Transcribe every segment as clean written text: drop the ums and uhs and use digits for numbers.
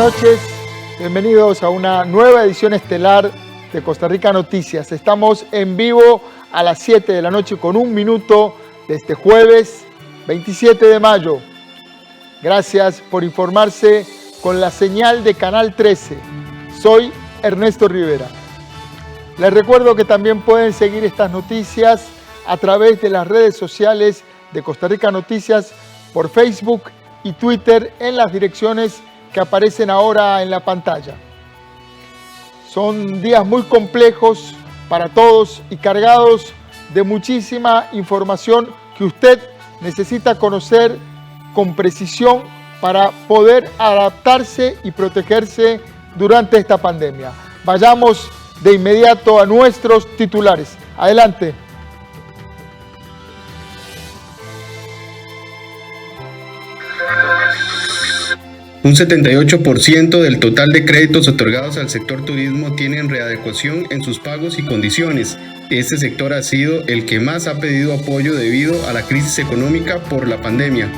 noches, bienvenidos a una nueva edición estelar de Costa Rica Noticias. Estamos en vivo a las 7 de la noche con un minuto de este jueves 27 de mayo. Gracias por informarse con la señal de Canal 13. Soy Ernesto Rivera. Les recuerdo que también pueden seguir estas noticias a través de las redes sociales de Costa Rica Noticias por Facebook y Twitter en las direcciones que aparecen ahora en la pantalla. Son días muy complejos para todos y cargados de muchísima información que usted necesita conocer con precisión para poder adaptarse y protegerse durante esta pandemia. Vayamos de inmediato a nuestros titulares. Adelante. Un 78% del total de créditos otorgados al sector turismo tienen readecuación en sus pagos y condiciones. Este sector ha sido el que más ha pedido apoyo debido a la crisis económica por la pandemia.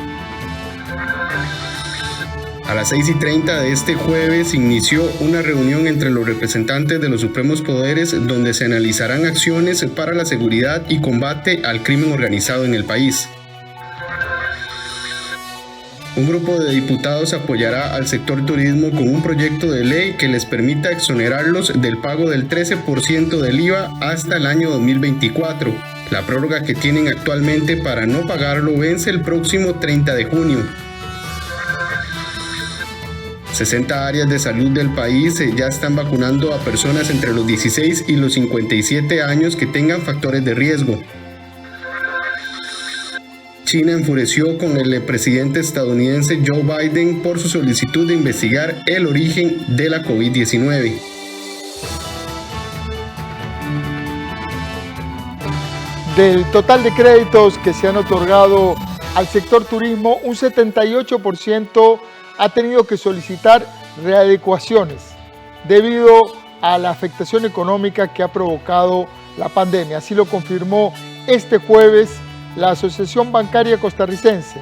A las 6:30 de este jueves inició una reunión entre los representantes de los supremos poderes donde se analizarán acciones para la seguridad y combate al crimen organizado en el país. Un grupo de diputados apoyará al sector turismo con un proyecto de ley que les permita exonerarlos del pago del 13% del IVA hasta el año 2024. La prórroga que tienen actualmente para no pagarlo vence el próximo 30 de junio. 60 áreas de salud del país ya están vacunando a personas entre los 16 y los 57 años que tengan factores de riesgo. China enfureció con el presidente estadounidense Joe Biden por su solicitud de investigar el origen de la COVID-19. Del total de créditos que se han otorgado al sector turismo, un 78% ha tenido que solicitar readecuaciones debido a la afectación económica que ha provocado la pandemia. Así lo confirmó este jueves la Asociación Bancaria Costarricense.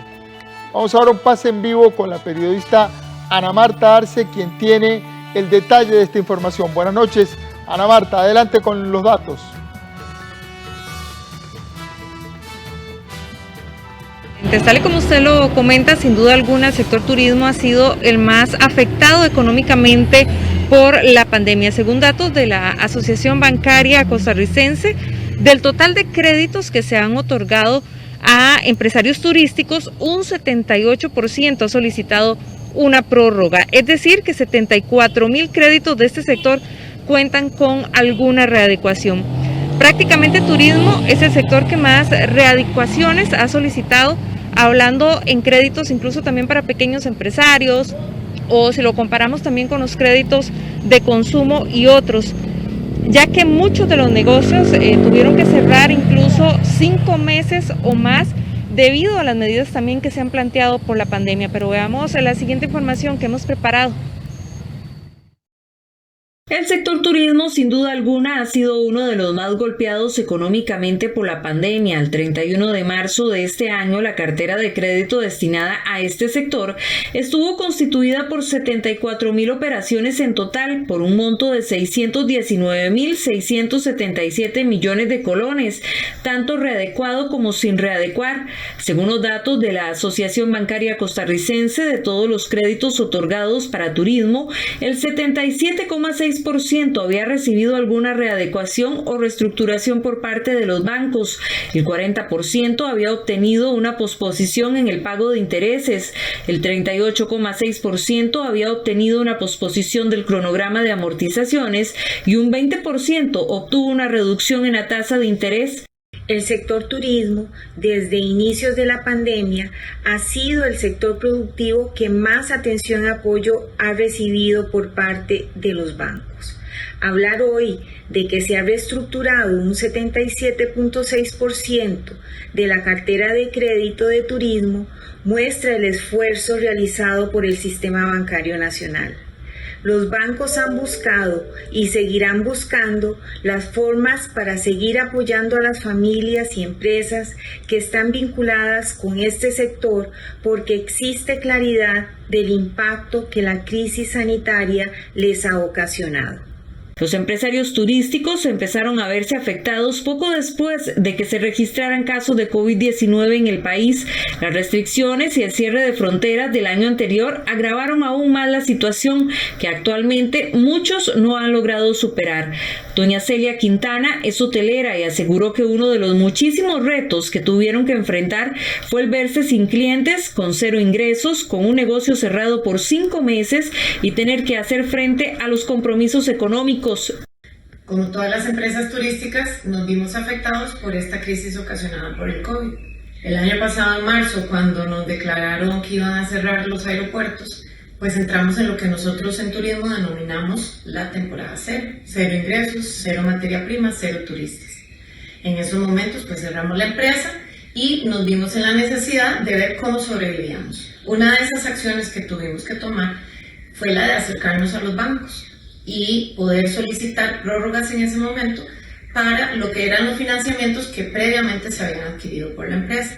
Vamos ahora a un pase en vivo con la periodista Ana Marta Arce, quien tiene el detalle de esta información. Buenas noches, Ana Marta, adelante con los datos. Tal y como usted lo comenta, sin duda alguna el sector turismo ha sido el más afectado económicamente por la pandemia. Según datos de la Asociación Bancaria Costarricense, del total de créditos que se han otorgado a empresarios turísticos, un 78% ha solicitado una prórroga. Es decir, que 74,000 créditos de este sector cuentan con alguna readecuación. Prácticamente turismo es el sector que más readecuaciones ha solicitado, hablando en créditos incluso también para pequeños empresarios, o si lo comparamos también con los créditos de consumo y otros, ya que muchos de los negocios tuvieron que cerrar incluso 5 meses o más debido a las medidas también que se han planteado por la pandemia. Pero veamos la siguiente información que hemos preparado. El sector turismo sin duda alguna ha sido uno de los más golpeados económicamente por la pandemia. El 31 de marzo de este año, la cartera de crédito destinada a este sector estuvo constituida por 74,000 operaciones en total, por un monto de 619,677 millones de colones, tanto readecuado como sin readecuar. Según los datos de la Asociación Bancaria Costarricense, de todos los créditos otorgados para turismo, el 77,6% había recibido alguna readecuación o reestructuración por parte de los bancos. El 40% había obtenido una posposición en el pago de intereses. El 38,6% había obtenido una posposición del cronograma de amortizaciones y un 20% obtuvo una reducción en la tasa de interés. El sector turismo, desde inicios de la pandemia, ha sido el sector productivo que más atención y apoyo ha recibido por parte de los bancos. Hablar hoy de que se ha reestructurado un 77,6% de la cartera de crédito de turismo muestra el esfuerzo realizado por el Sistema Bancario Nacional. Los bancos han buscado y seguirán buscando las formas para seguir apoyando a las familias y empresas que están vinculadas con este sector porque existe claridad del impacto que la crisis sanitaria les ha ocasionado. Los empresarios turísticos empezaron a verse afectados poco después de que se registraran casos de COVID-19 en el país. Las restricciones y el cierre de fronteras del año anterior agravaron aún más la situación que actualmente muchos no han logrado superar. Doña Celia Quintana es hotelera y aseguró que uno de los muchísimos retos que tuvieron que enfrentar fue el verse sin clientes, con cero ingresos, con un negocio cerrado por 5 meses y tener que hacer frente a los compromisos económicos. Como todas las empresas turísticas, nos vimos afectados por esta crisis ocasionada por el COVID. El año pasado, en marzo, cuando nos declararon que iban a cerrar los aeropuertos, pues entramos en lo que nosotros en turismo denominamos la temporada cero. Cero ingresos, cero materia prima, cero turistas. En esos momentos, pues cerramos la empresa y nos vimos en la necesidad de ver cómo sobrevivíamos. Una de esas acciones que tuvimos que tomar fue la de acercarnos a los bancos y poder solicitar prórrogas en ese momento para lo que eran los financiamientos que previamente se habían adquirido por la empresa.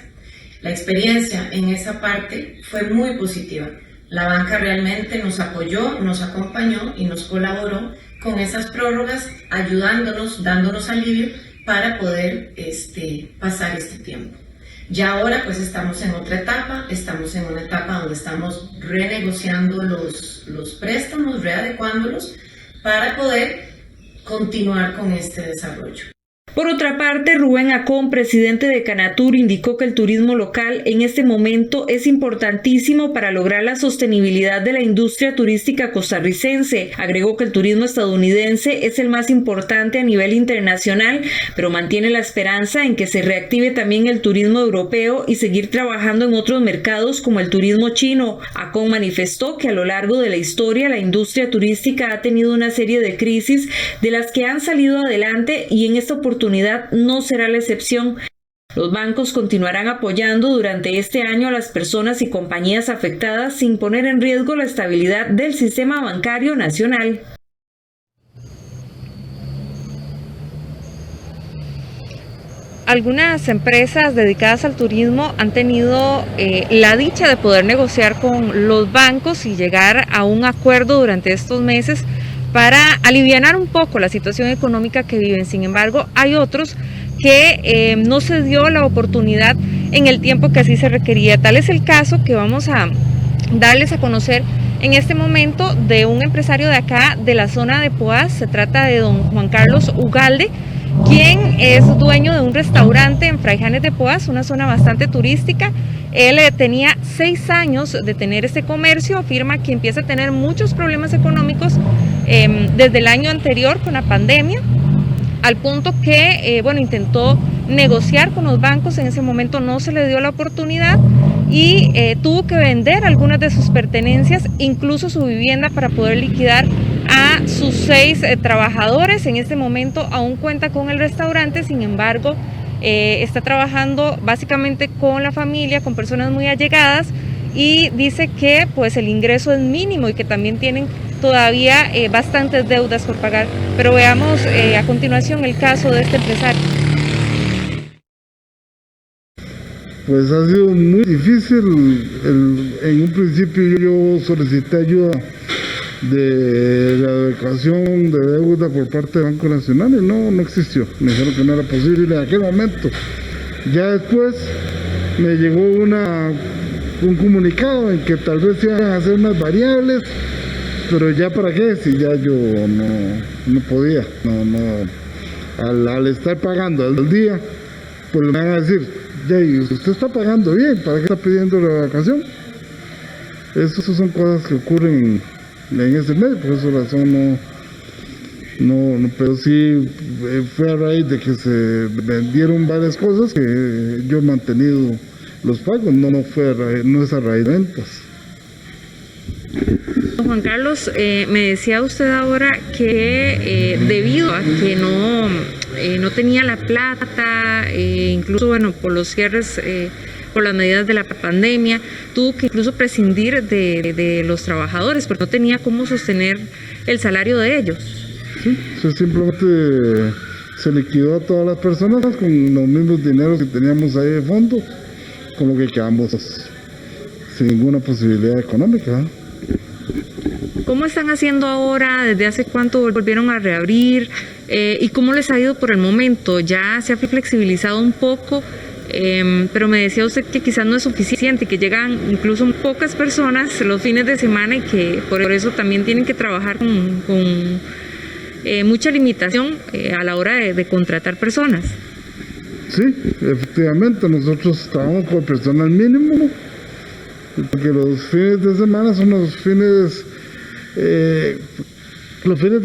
La experiencia en esa parte fue muy positiva. La banca realmente nos apoyó, nos acompañó y nos colaboró con esas prórrogas, ayudándonos, dándonos alivio para poder pasar este tiempo. Ya ahora pues estamos en otra etapa, estamos en una etapa donde estamos renegociando los préstamos, readecuándolos, para poder continuar con este desarrollo. Por otra parte, Rubén Acón, presidente de Canatur, indicó que el turismo local en este momento es importantísimo para lograr la sostenibilidad de la industria turística costarricense. Agregó que el turismo estadounidense es el más importante a nivel internacional, pero mantiene la esperanza en que se reactive también el turismo europeo y seguir trabajando en otros mercados como el turismo chino. Acón manifestó que a lo largo de la historia la industria turística ha tenido una serie de crisis de las que han salido adelante y en esta oportunidad no será la excepción. Los bancos continuarán apoyando durante este año a las personas y compañías afectadas sin poner en riesgo la estabilidad del sistema bancario nacional. Algunas empresas dedicadas al turismo han tenido la dicha de poder negociar con los bancos y llegar a un acuerdo durante estos meses para alivianar un poco la situación económica que viven. Sin embargo, hay otros que no se dio la oportunidad en el tiempo que así se requería. Tal es el caso que vamos a darles a conocer en este momento de un empresario de acá, de la zona de Poás. Se trata de don Juan Carlos Ugalde, quien es dueño de un restaurante en Fraijanes de Poás, una zona bastante turística. Él tenía 6 años de tener este comercio, afirma que empieza a tener muchos problemas económicos desde el año anterior con la pandemia, al punto que intentó negociar con los bancos. En ese momento no se le dio la oportunidad y tuvo que vender algunas de sus pertenencias, incluso su vivienda, para poder liquidar a sus 6 trabajadores. En este momento aún cuenta con el restaurante, sin embargo está trabajando básicamente con la familia, con personas muy allegadas, y dice que pues el ingreso es mínimo y que también tienen todavía bastantes deudas por pagar. Pero veamos a continuación el caso de este empresario. Pues ha sido muy difícil. En un principio yo solicité ayuda de la adecuación de deuda por parte del Banco Nacional y no existió. Me dijeron que no era posible en aquel momento. Ya después me llegó un comunicado en que tal vez iban a hacer unas variables, pero ya para qué, si ya yo no podía, al estar pagando al día, pues me van a decir, Jay, usted está pagando bien, ¿para qué está pidiendo la vacación? Esas son cosas que ocurren en ese medio, por esa razón no, pero sí fue a raíz de que se vendieron varias cosas que yo he mantenido los pagos, no es a raíz de ventas. Juan Carlos, me decía usted ahora que debido a que no tenía la plata, incluso por los cierres por las medidas de la pandemia, tuvo que incluso prescindir de los trabajadores porque no tenía cómo sostener el salario de ellos. Sí, simplemente se liquidó a todas las personas con los mismos dineros que teníamos ahí de fondo, con lo que quedamos sin ninguna posibilidad económica. ¿Cómo están haciendo ahora? ¿Desde hace cuánto volvieron a reabrir? ¿Y cómo les ha ido por el momento? Ya se ha flexibilizado un poco, pero me decía usted que quizás no es suficiente, que llegan incluso pocas personas los fines de semana y que por eso también tienen que trabajar con mucha limitación a la hora de contratar personas. Sí, efectivamente, nosotros trabajamos con personal mínimo, porque los fines de semana son los fines de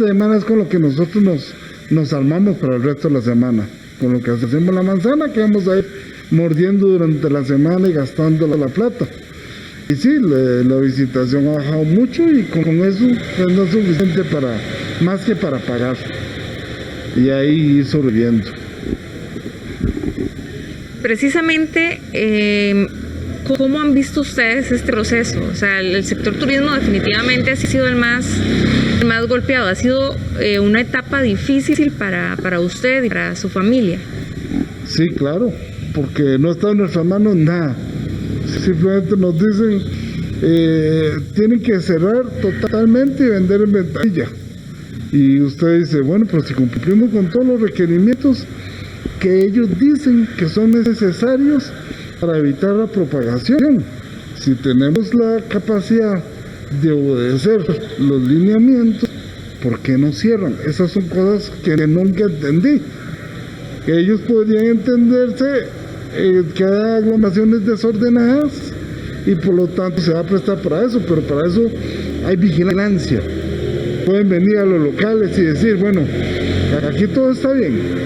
semana es con lo que nosotros nos armamos para el resto de la semana. Con lo que hacemos la manzana, que vamos a ir mordiendo durante la semana y gastando la plata. Y sí, la visitación ha bajado mucho y con eso pues, no es suficiente más que para pagar. Y ahí ir sobreviviendo. Precisamente, ¿cómo han visto ustedes este proceso? O sea, el sector turismo definitivamente ha sido el más golpeado. Ha sido una etapa difícil para usted y para su familia. Sí, claro, porque no está en nuestras manos nada. Simplemente nos dicen, tienen que cerrar totalmente y vender en ventanilla. Y usted dice, bueno, pero si cumplimos con todos los requerimientos que ellos dicen que son necesarios para evitar la propagación. Si tenemos la capacidad de obedecer los lineamientos, ¿por qué no cierran? Esas son cosas que nunca entendí. Que ellos podrían entenderse que hay aglomeraciones desordenadas y por lo tanto se va a prestar para eso, pero para eso hay vigilancia. Pueden venir a los locales y decir, bueno, aquí todo está bien,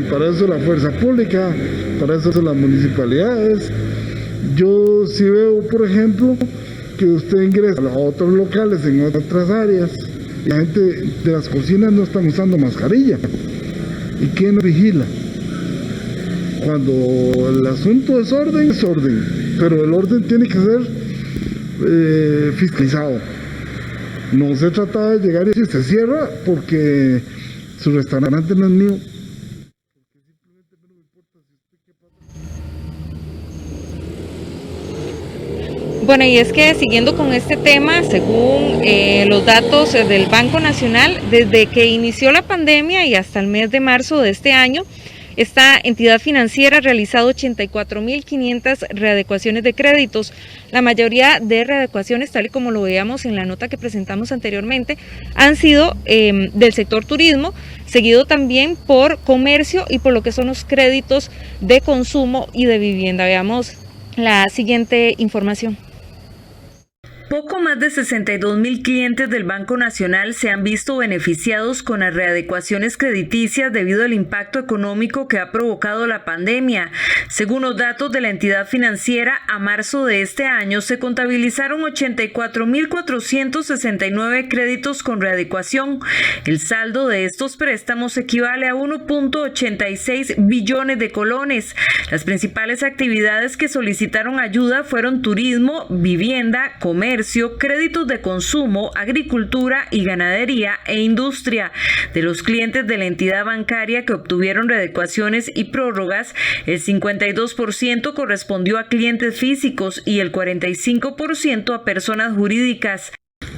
para eso la fuerza pública, para eso son las municipalidades. Yo sí veo, por ejemplo, que usted ingresa a otros locales en otras áreas y la gente de las cocinas no están usando mascarilla. ¿Y quién vigila? Cuando el asunto es orden, pero el orden tiene que ser fiscalizado. No se trata de llegar y decir, se cierra porque su restaurante no es mío. Bueno, y es que siguiendo con este tema, según los datos del Banco Nacional, desde que inició la pandemia y hasta el mes de marzo de este año, esta entidad financiera ha realizado 84.500 readecuaciones de créditos. La mayoría de readecuaciones, tal y como lo veíamos en la nota que presentamos anteriormente, han sido del sector turismo, seguido también por comercio y por lo que son los créditos de consumo y de vivienda. Veamos la siguiente información. Poco más de 62.000 clientes del Banco Nacional se han visto beneficiados con las readecuaciones crediticias debido al impacto económico que ha provocado la pandemia. Según los datos de la entidad financiera, a marzo de este año se contabilizaron 84.469 créditos con readecuación. El saldo de estos préstamos equivale a 1.86 billones de colones. Las principales actividades que solicitaron ayuda fueron turismo, vivienda, comercio, créditos de consumo, agricultura y ganadería e industria. De los clientes de la entidad bancaria que obtuvieron readecuaciones y prórrogas, el 52% correspondió a clientes físicos y el 45% a personas jurídicas.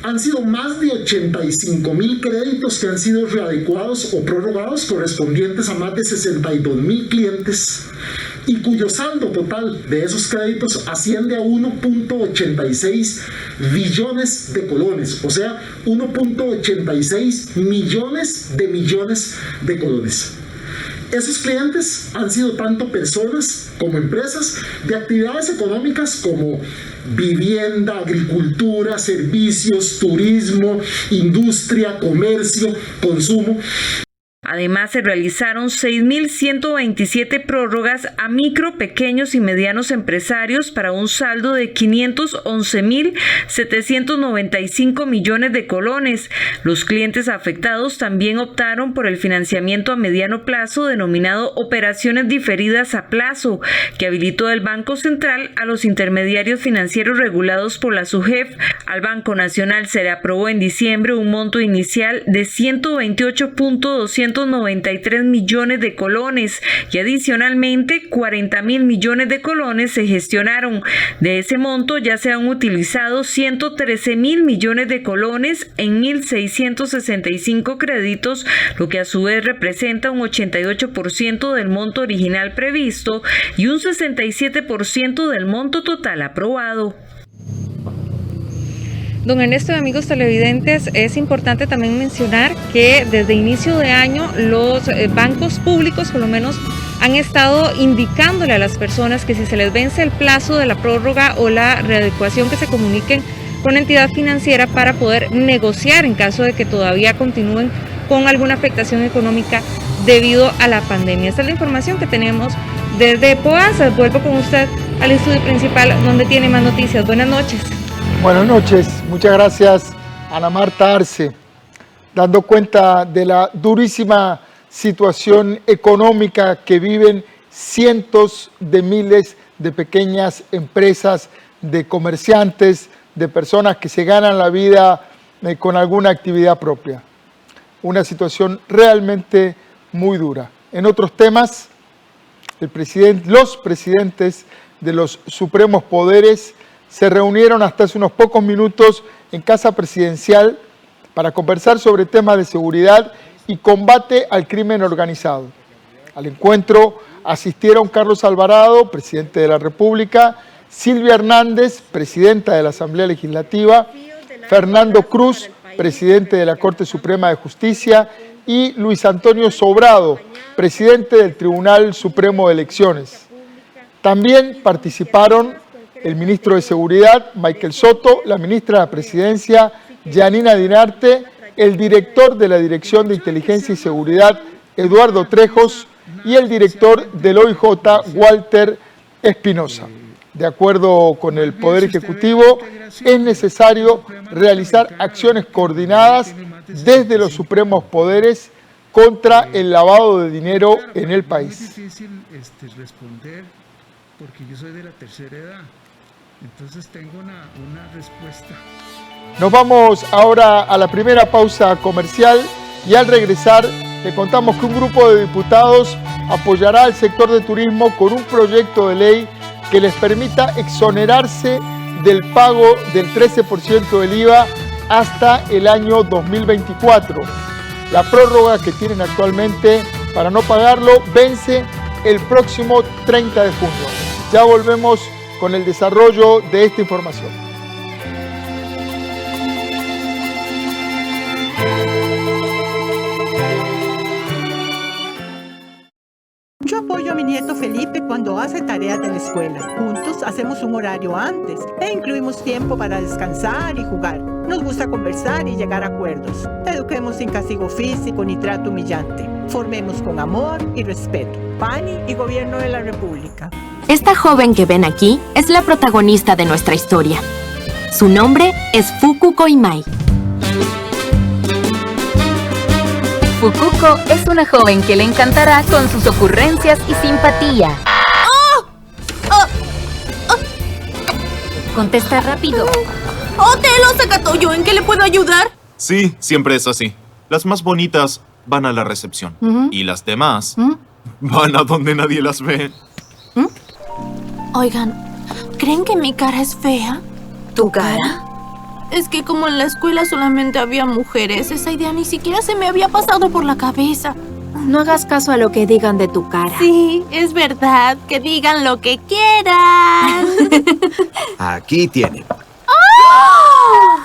Han sido más de 85.000 créditos que han sido readecuados o prorrogados, correspondientes a más de 62.000 clientes, y cuyo saldo total de esos créditos asciende a 1.86 billones de colones, o sea, 1.86 millones de colones. Esos clientes han sido tanto personas como empresas de actividades económicas como vivienda, agricultura, servicios, turismo, industria, comercio, consumo. Además, se realizaron 6.127 prórrogas a micro, pequeños y medianos empresarios para un saldo de 511.795 millones de colones. Los clientes afectados también optaron por el financiamiento a mediano plazo denominado operaciones diferidas a plazo, que habilitó el Banco Central a los intermediarios financieros regulados por la SUGEF. Al Banco Nacional se le aprobó en diciembre un monto inicial de 128.293 millones de colones y adicionalmente 40.000 millones de colones se gestionaron. De ese monto ya se han utilizado 113.000 millones de colones en 1.665 créditos, lo que a su vez representa un 88% del monto original previsto y un 67% del monto total aprobado. Don Ernesto y amigos televidentes, es importante también mencionar que desde inicio de año los bancos públicos por lo menos han estado indicándole a las personas que si se les vence el plazo de la prórroga o la readecuación, que se comuniquen con la entidad financiera para poder negociar en caso de que todavía continúen con alguna afectación económica debido a la pandemia. Esta es la información que tenemos desde Poasa. Vuelvo con usted al estudio principal donde tiene más noticias. Buenas noches. Buenas noches, muchas gracias Ana Marta Arce, dando cuenta de la durísima situación económica que viven cientos de miles de pequeñas empresas, de comerciantes, de personas que se ganan la vida con alguna actividad propia. Una situación realmente muy dura. En otros temas, los presidentes de los supremos poderes se reunieron hasta hace unos pocos minutos en Casa Presidencial para conversar sobre temas de seguridad y combate al crimen organizado. Al encuentro asistieron Carlos Alvarado, presidente de la República, Silvia Hernández, presidenta de la Asamblea Legislativa, Fernando Cruz, presidente de la Corte Suprema de Justicia, y Luis Antonio Sobrado, presidente del Tribunal Supremo de Elecciones. También participaron el ministro de Seguridad, Michael Soto, la ministra de la Presidencia, Yanina Dinarte, el director de la Dirección de Inteligencia y Seguridad, Eduardo Trejos, y el director del OIJ, Walter Espinosa. De acuerdo con el Poder Ejecutivo, es necesario realizar acciones coordinadas desde los supremos poderes contra el lavado de dinero en el país. Es difícil responder porque yo soy de la tercera edad. Entonces tengo una respuesta. Nos vamos ahora a la primera pausa comercial y al regresar le contamos que un grupo de diputados apoyará al sector de turismo con un proyecto de ley que les permita exonerarse del pago del 13% del IVA hasta el año 2024. La prórroga que tienen actualmente para no pagarlo vence el próximo 30 de junio. Ya volvemos con el desarrollo de esta información. Yo apoyo a mi nieto Felipe cuando hace tareas de la escuela. Juntos hacemos un horario antes e incluimos tiempo para descansar y jugar. Nos gusta conversar y llegar a acuerdos. Eduquemos sin castigo físico ni trato humillante. Formemos con amor y respeto. PANI y Gobierno de la República. Esta joven que ven aquí es la protagonista de nuestra historia. Su nombre es Fukuko Imai. Fukuko es una joven que le encantará con sus ocurrencias y simpatía. Contesta rápido. ¡Otelo, Sacatoyo! ¿En qué le puedo ayudar? Sí, siempre es así. Las más bonitas van a la recepción. Y las demás van a donde nadie las ve. Oigan, ¿creen que mi cara es fea? ¿Tu cara? Es que como en la escuela solamente había mujeres, esa idea ni siquiera se me había pasado por la cabeza. No hagas caso a lo que digan de tu cara. Sí, es verdad, que digan lo que quieran. Aquí tienen. ¡Oh!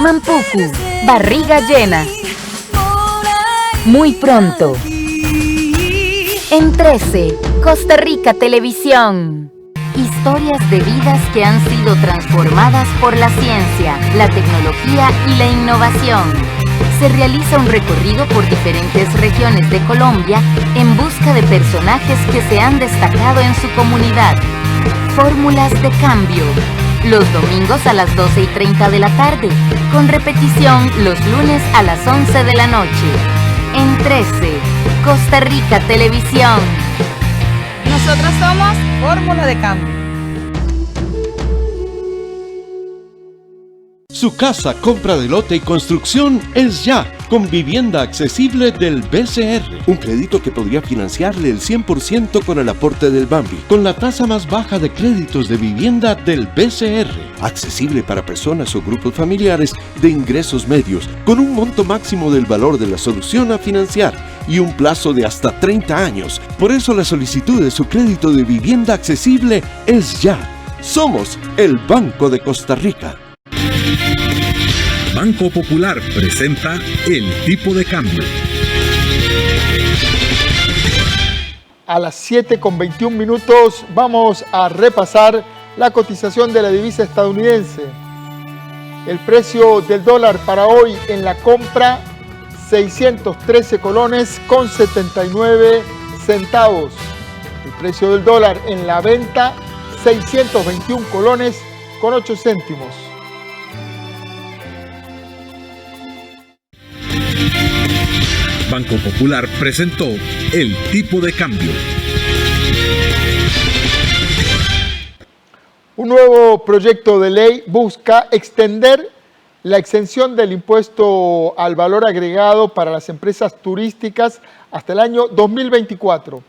Mampuku, barriga llena. Muy pronto. En 13, Costa Rica Televisión. Historias de vidas que han sido transformadas por la ciencia, la tecnología y la innovación. se realiza un recorrido por diferentes regiones de Colombia en busca de personajes que se han destacado en su comunidad. Fórmulas de cambio. Los domingos a las 12:30 de la tarde, con repetición los lunes a las 11 de la noche. En 13, Costa Rica Televisión. Nosotros somos Fórmula de Cambio. Su casa, compra de lote y construcción es ya, con vivienda accesible del BCR. Un crédito que podría financiarle el 100% con el aporte del Bambi, con la tasa más baja de créditos de vivienda del BCR. Accesible para personas o grupos familiares de ingresos medios, con un monto máximo del valor de la solución a financiar y un plazo de hasta 30 años. Por eso la solicitud de su crédito de vivienda accesible es ya. Somos el Banco de Costa Rica. Banco Popular presenta el tipo de cambio. A las 7:21 vamos a repasar la cotización de la divisa estadounidense. El precio del dólar para hoy en la compra, 613 colones con 79 centavos. El precio del dólar en la venta, 621 colones con 8 céntimos. Banco Popular presentó el tipo de cambio. Un nuevo proyecto de ley busca extender la exención del impuesto al valor agregado para las empresas turísticas hasta el año 2024.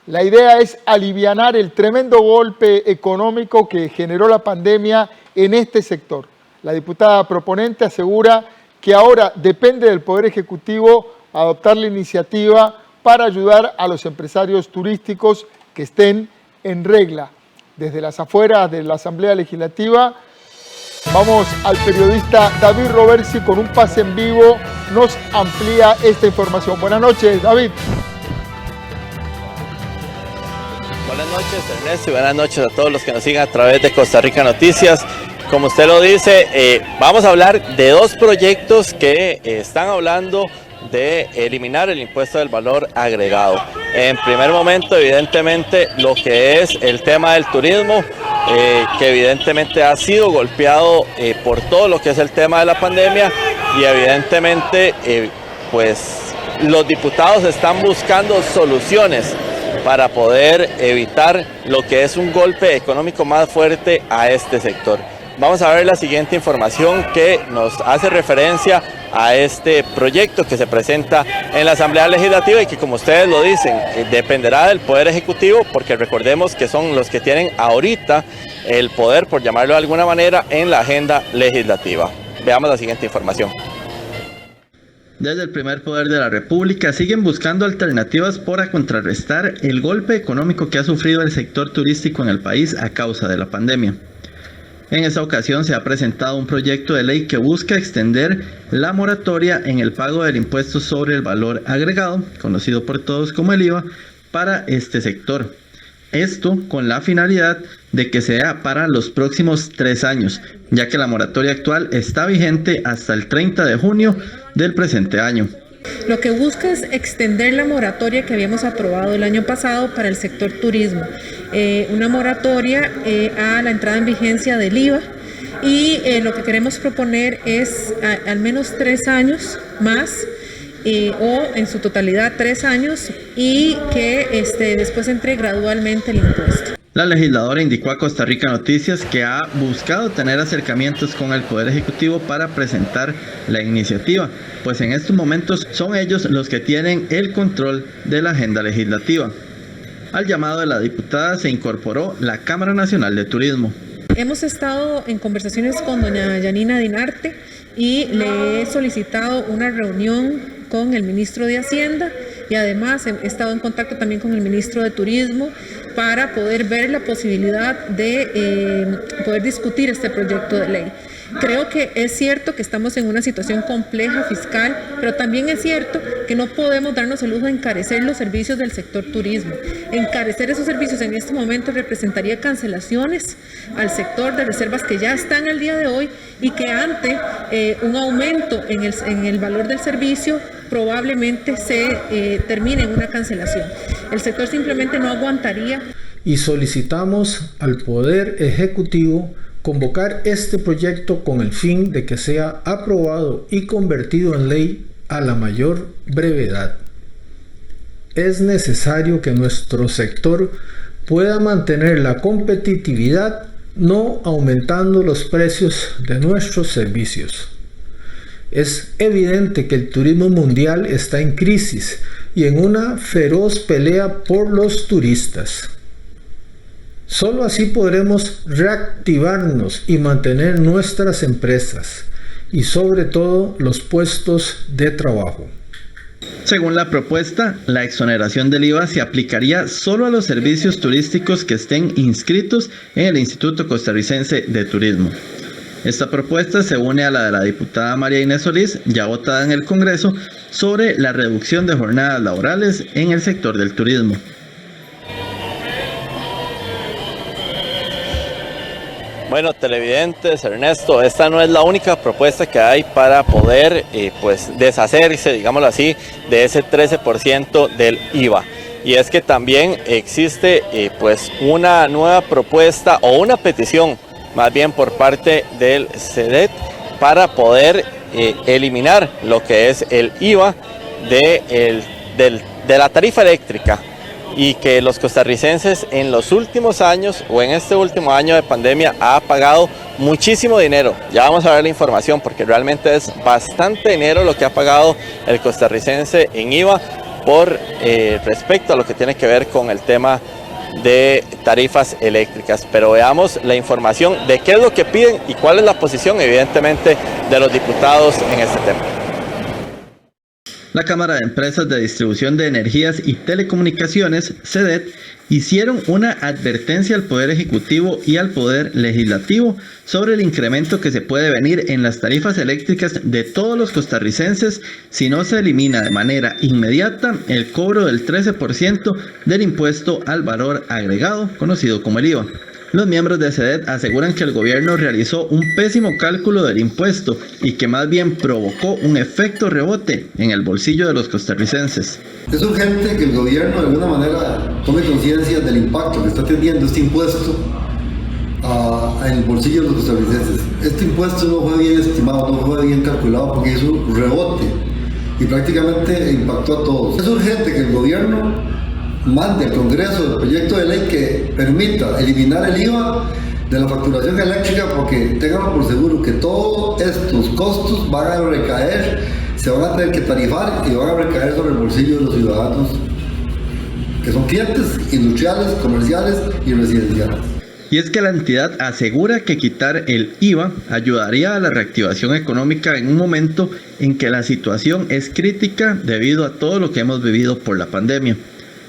La idea es alivianar el tremendo golpe económico que generó la pandemia en este sector. La diputada proponente asegura que ahora depende del Poder Ejecutivo adoptar la iniciativa para ayudar a los empresarios turísticos que estén en regla. Desde las afueras de la Asamblea Legislativa, vamos al periodista David Roversi con un pase en vivo, nos amplía esta información. Buenas noches, David. Buenas noches, Ernesto, y buenas noches a todos los que nos siguen a través de Costa Rica Noticias. Como usted lo dice, vamos a hablar de dos proyectos que están hablando de eliminar el impuesto del valor agregado. En primer momento, evidentemente, lo que es el tema del turismo, que evidentemente ha sido golpeado por todo lo que es el tema de la pandemia, y evidentemente pues los diputados están buscando soluciones para poder evitar lo que es un golpe económico más fuerte a este sector. Vamos a ver la siguiente información que nos hace referencia a este proyecto que se presenta en la Asamblea Legislativa y que, como ustedes lo dicen, dependerá del Poder Ejecutivo, porque recordemos que son los que tienen ahorita el poder, por llamarlo de alguna manera, en la agenda legislativa. Veamos la siguiente información. Desde el primer poder de la República siguen buscando alternativas para contrarrestar el golpe económico que ha sufrido el sector turístico en el país a causa de la pandemia. En esta ocasión se ha presentado un proyecto de ley que busca extender la moratoria en el pago del impuesto sobre el valor agregado, conocido por todos como el IVA, para este sector. Esto con la finalidad de que sea para los próximos 3 años, ya que la moratoria actual está vigente hasta el 30 de junio del presente año. Lo que busca es extender la moratoria que habíamos aprobado el año pasado para el sector turismo. Una moratoria a la entrada en vigencia del IVA, y lo que queremos proponer es al menos 3 años más, o en su totalidad 3 años, y que después entre gradualmente el impuesto. La legisladora indicó a Costa Rica Noticias que ha buscado tener acercamientos con el Poder Ejecutivo para presentar la iniciativa, pues en estos momentos son ellos los que tienen el control de la agenda legislativa. Al llamado de la diputada se incorporó la Cámara Nacional de Turismo. Hemos estado en conversaciones con doña Yanina Dinarte y le he solicitado una reunión con el ministro de Hacienda, y además he estado en contacto también con el ministro de Turismo para poder ver la posibilidad de poder discutir este proyecto de ley. Creo que es cierto que estamos en una situación compleja fiscal, pero también es cierto que no podemos darnos el lujo de encarecer los servicios del sector turismo. Encarecer esos servicios en este momento representaría cancelaciones al sector de reservas que ya están al día de hoy y que ante un aumento en el valor del servicio probablemente se termine en una cancelación. El sector simplemente no aguantaría. Y solicitamos al Poder Ejecutivo convocar este proyecto con el fin de que sea aprobado y convertido en ley a la mayor brevedad. Es necesario que nuestro sector pueda mantener la competitividad, no aumentando los precios de nuestros servicios. Es evidente que el turismo mundial está en crisis y en una feroz pelea por los turistas. Solo así podremos reactivarnos y mantener nuestras empresas y sobre todo los puestos de trabajo. Según la propuesta, la exoneración del IVA se aplicaría solo a los servicios turísticos que estén inscritos en el Instituto Costarricense de Turismo. Esta propuesta se une a la de la diputada María Inés Solís, ya votada en el Congreso, sobre la reducción de jornadas laborales en el sector del turismo. Bueno, televidentes, Ernesto, esta no es la única propuesta que hay para poder deshacerse, digámoslo así, de ese 13% del IVA. Y es que también existe una nueva propuesta o una petición, más bien por parte del CEDET, para poder eliminar lo que es el IVA de la tarifa eléctrica, y que los costarricenses en los últimos años o en este último año de pandemia ha pagado muchísimo dinero. Ya vamos a ver la información porque realmente es bastante dinero lo que ha pagado el costarricense en IVA por respecto a lo que tiene que ver con el tema de tarifas eléctricas. Pero veamos la información de qué es lo que piden y cuál es la posición evidentemente de los diputados en este tema. La Cámara de Empresas de Distribución de Energías y Telecomunicaciones, CEDET, hicieron una advertencia al Poder Ejecutivo y al Poder Legislativo sobre el incremento que se puede venir en las tarifas eléctricas de todos los costarricenses si no se elimina de manera inmediata el cobro del 13% del impuesto al valor agregado, conocido como el IVA. Los miembros de CEDET aseguran que el gobierno realizó un pésimo cálculo del impuesto y que más bien provocó un efecto rebote en el bolsillo de los costarricenses. Es urgente que el gobierno de alguna manera tome conciencia del impacto que está teniendo este impuesto en el bolsillo de los costarricenses. Este impuesto no fue bien estimado, no fue bien calculado porque hizo un rebote y prácticamente impactó a todos. Es urgente que el gobierno mande al Congreso el proyecto de ley que permita eliminar el IVA de la facturación eléctrica, porque tengan por seguro que todos estos costos van a recaer, se van a tener que tarifar y van a recaer sobre el bolsillo de los ciudadanos que son clientes industriales, comerciales y residenciales. Y es que la entidad asegura que quitar el IVA ayudaría a la reactivación económica en un momento en que la situación es crítica debido a todo lo que hemos vivido por la pandemia.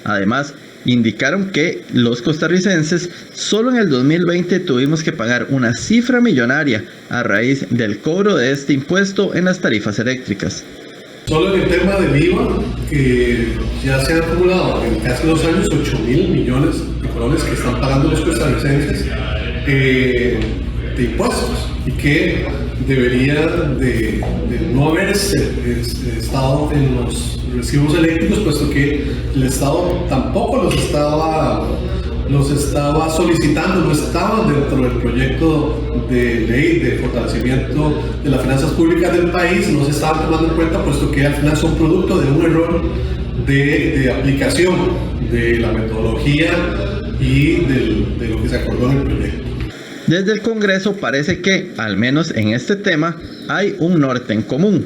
Además, indicaron que los costarricenses solo en el 2020 tuvimos que pagar una cifra millonaria a raíz del cobro de este impuesto en las tarifas eléctricas. Solo en el tema del IVA, ya se han acumulado en casi 2 años 8.000 millones de colones que están pagando los costarricenses de impuestos y que deberían de no haber estado en los recibos eléctricos, puesto que el Estado tampoco los estaba solicitando, no estaban dentro del proyecto de ley de fortalecimiento de las finanzas públicas del país, no se estaban tomando en cuenta, puesto que al final son producto de un error de aplicación de la metodología y de lo que se acordó en el proyecto. Desde el Congreso parece que, al menos en este tema, hay un norte en común.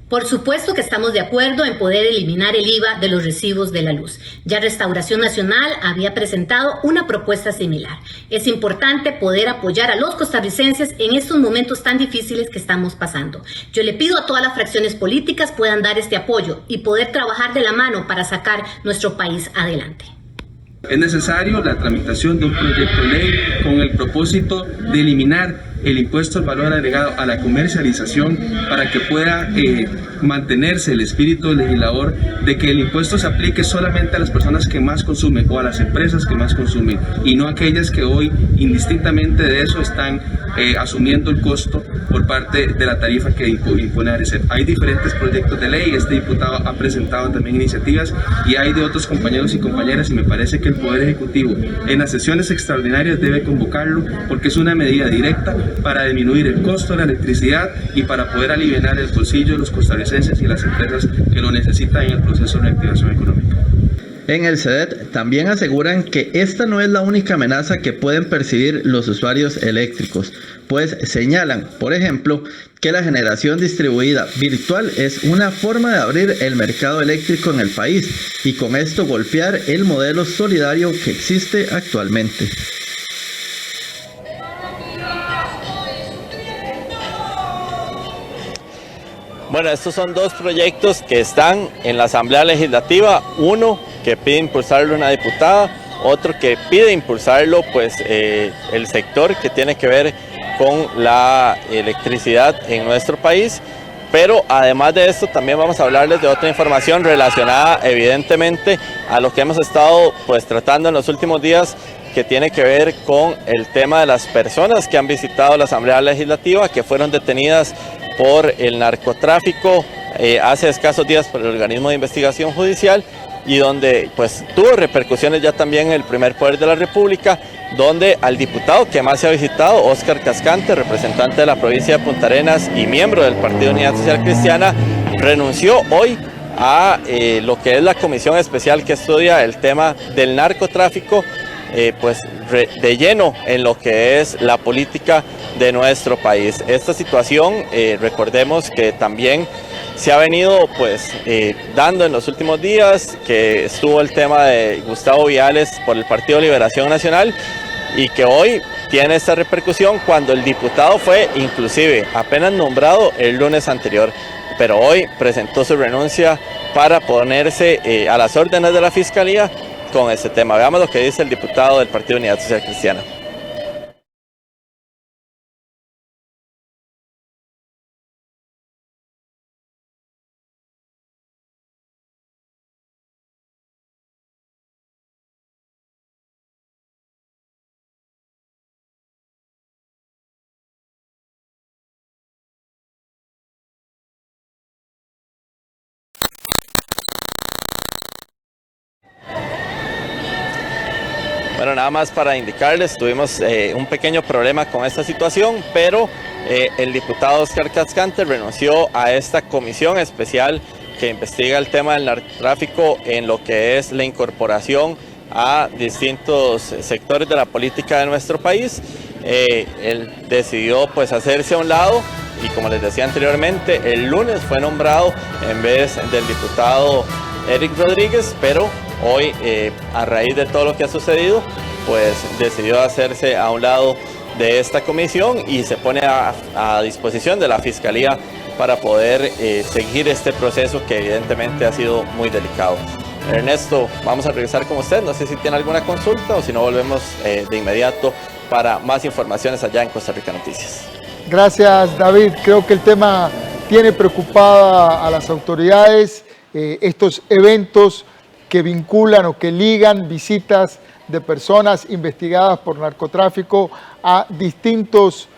Por supuesto que estamos de acuerdo en poder eliminar el IVA de los recibos de la luz. Ya Restauración Nacional había presentado una propuesta similar. Es importante poder apoyar a los costarricenses en estos momentos tan difíciles que estamos pasando. Yo le pido a todas las fracciones políticas puedan dar este apoyo y poder trabajar de la mano para sacar nuestro país adelante. Es necesario la tramitación de un proyecto de ley con el propósito de eliminar el impuesto al valor agregado a la comercialización para que pueda mantenerse el espíritu del legislador de que el impuesto se aplique solamente a las personas que más consumen o a las empresas que más consumen y no a aquellas que hoy indistintamente de eso están asumiendo el costo por parte de la tarifa que impone Arecep. Hay diferentes proyectos de ley, este diputado ha presentado también iniciativas y hay de otros compañeros y compañeras, y me parece que el Poder Ejecutivo en las sesiones extraordinarias debe convocarlo porque es una medida directa para disminuir el costo de la electricidad y para poder aliviar el bolsillo de los costarricenses y las empresas que lo necesitan en el proceso de reactivación económica. En el CEDET también aseguran que esta no es la única amenaza que pueden percibir los usuarios eléctricos, pues señalan, por ejemplo, que la generación distribuida virtual es una forma de abrir el mercado eléctrico en el país y con esto golpear el modelo solidario que existe actualmente. Bueno, estos son dos proyectos que están en la Asamblea Legislativa, uno que pide impulsarlo una diputada, otro que pide impulsarlo pues el sector que tiene que ver con la electricidad en nuestro país. Pero además de esto también vamos a hablarles de otra información relacionada evidentemente a lo que hemos estado pues tratando en los últimos días, que tiene que ver con el tema de las personas que han visitado la Asamblea Legislativa, que fueron detenidas por el narcotráfico hace escasos días por el organismo de investigación judicial, y donde pues tuvo repercusiones ya también en el primer poder de la República, donde al diputado que más se ha visitado, Óscar Cascante, representante de la provincia de Punta Arenas y miembro del Partido Unidad Social Cristiana, renunció hoy a lo que es la comisión especial que estudia el tema del narcotráfico, pues de lleno en lo que es la política de nuestro país. Esta situación, recordemos que también se ha venido pues dando en los últimos días, que estuvo el tema de Gustavo Viales por el Partido Liberación Nacional y que hoy tiene esta repercusión cuando el diputado fue inclusive apenas nombrado el lunes anterior, pero hoy presentó su renuncia para ponerse a las órdenes de la Fiscalía con este tema. Veamos lo que dice el diputado del Partido Unidad Social Cristiana. Bueno, nada más para indicarles, tuvimos un pequeño problema con esta situación, pero el diputado Óscar Cascante renunció a esta comisión especial que investiga el tema del narcotráfico en lo que es la incorporación a distintos sectores de la política de nuestro país. Él decidió pues hacerse a un lado y, como les decía anteriormente, el lunes fue nombrado en vez del diputado Eric Rodríguez, pero hoy, a raíz de todo lo que ha sucedido, pues decidió hacerse a un lado de esta comisión y se pone a disposición de la Fiscalía para poder seguir este proceso que evidentemente ha sido muy delicado. Ernesto, vamos a regresar con usted, no sé si tiene alguna consulta o si no volvemos de inmediato para más informaciones allá en Costa Rica Noticias. Gracias, David. Creo que el tema tiene preocupada a las autoridades, estos eventos que vinculan o que ligan visitas de personas investigadas por narcotráfico a distintos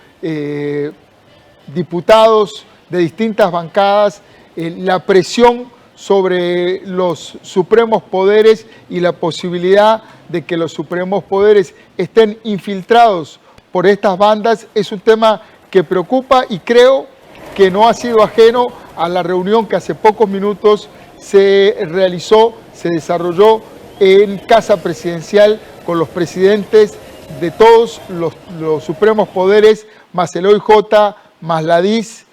diputados de distintas bancadas, la presión sobre los supremos poderes y la posibilidad de que los supremos poderes estén infiltrados por estas bandas es un tema que preocupa, y creo que no ha sido ajeno a la reunión que hace pocos minutos se realizó, se desarrolló en Casa Presidencial con los presidentes de todos los supremos poderes, más el OIJ, más la DIS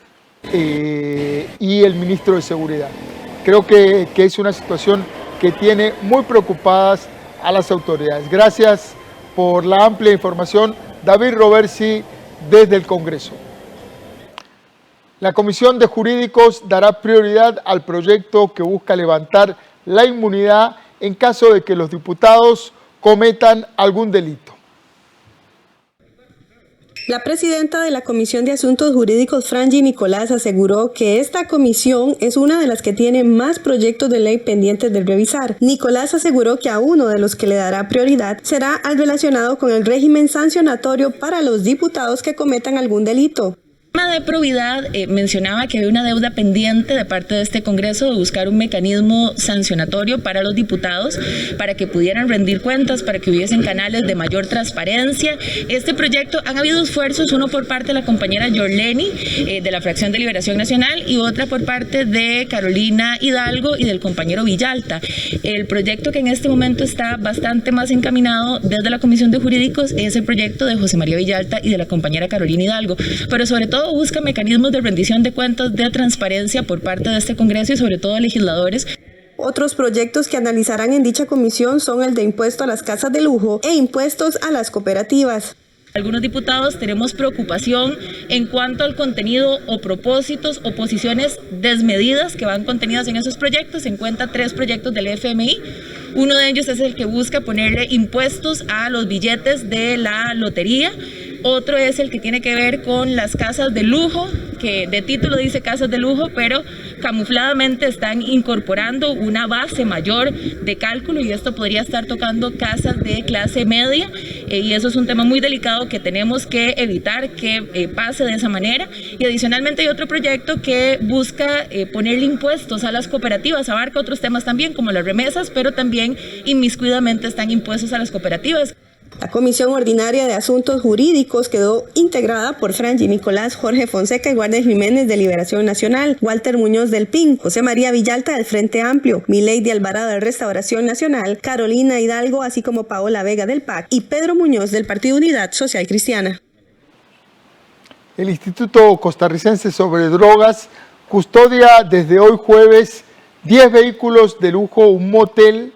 y el ministro de Seguridad. Creo que es una situación que tiene muy preocupadas a las autoridades. Gracias por la amplia información, David Roversi, desde el Congreso. La Comisión de Jurídicos dará prioridad al proyecto que busca levantar la inmunidad en caso de que los diputados cometan algún delito. La presidenta de la Comisión de Asuntos Jurídicos, Franji Nicolás, aseguró que esta comisión es una de las que tiene más proyectos de ley pendientes de revisar. Nicolás aseguró que a uno de los que le dará prioridad será al relacionado con el régimen sancionatorio para los diputados que cometan algún delito. El tema de probidad mencionaba que había una deuda pendiente de parte de este Congreso de buscar un mecanismo sancionatorio para los diputados, para que pudieran rendir cuentas, para que hubiesen canales de mayor transparencia. Este proyecto, han habido esfuerzos, uno por parte de la compañera Yorleni, de la Fracción de Liberación Nacional, y otra por parte de Carolina Hidalgo y del compañero Villalta. El proyecto que en este momento está bastante más encaminado desde la Comisión de Jurídicos es el proyecto de José María Villalta y de la compañera Carolina Hidalgo, pero sobre todo busca mecanismos de rendición de cuentas, de transparencia por parte de este Congreso y sobre todo de legisladores. Otros proyectos que analizarán en dicha comisión son el de impuesto a las casas de lujo e impuestos a las cooperativas. Algunos diputados tenemos preocupación en cuanto al contenido o propósitos o posiciones desmedidas que van contenidas en esos proyectos. Se encuentran 3 proyectos del FMI. Uno de ellos es el que busca ponerle impuestos a los billetes de la lotería. Otro es el que tiene que ver con las casas de lujo, que de título dice casas de lujo, pero camufladamente están incorporando una base mayor de cálculo, y esto podría estar tocando casas de clase media, y eso es un tema muy delicado que tenemos que evitar que pase de esa manera. Y adicionalmente hay otro proyecto que busca ponerle impuestos a las cooperativas, abarca otros temas también como las remesas, pero también inmiscuidamente están impuestos a las cooperativas. La Comisión Ordinaria de Asuntos Jurídicos quedó integrada por Franji Nicolás, Jorge Fonseca y Guardia Jiménez de Liberación Nacional, Walter Muñoz del PIN, José María Villalta del Frente Amplio, Milady Alvarado de Restauración Nacional, Carolina Hidalgo, así como Paola Vega del PAC y Pedro Muñoz del Partido Unidad Social Cristiana. El Instituto Costarricense sobre Drogas custodia desde hoy jueves 10 vehículos de lujo, un motel